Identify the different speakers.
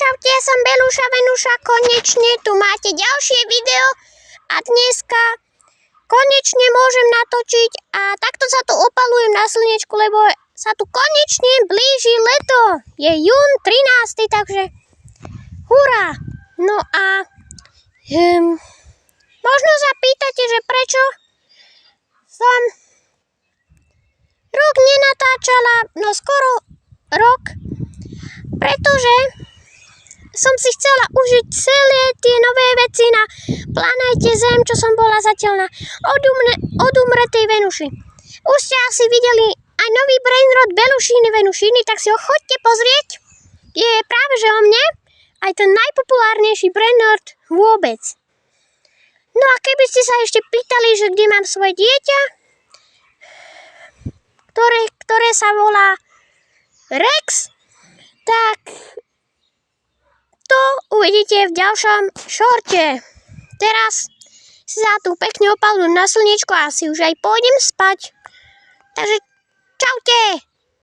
Speaker 1: Čaute, ja som Beluša Venuša, konečne tu máte ďalšie video a dneska konečne môžem natočiť a takto sa tu opalujem na slnečku, lebo sa tu konečne blíži leto. Je jún 13, takže hurá. No a možno sa pýtate, že prečo som rok nenatáčala, no skoro rok, pretože som si chcela užiť celé tie nové veci na planéte Zem, čo som bola zatiaľ na odumretej Venuši. Už ste asi videli aj nový brainrot Belušiny Venušiny, tak si ho choďte pozrieť. Je práve že o mne aj ten najpopulárnejší brainrot vôbec. No a keby ste sa ešte pýtali, že kde mám svoje dieťa, ktoré sa volá Rex, tak to uvidíte v ďalšom šorte. Teraz si sa tu pekne opalujem na slniečko a si už aj pôjdem spať. Takže čaute!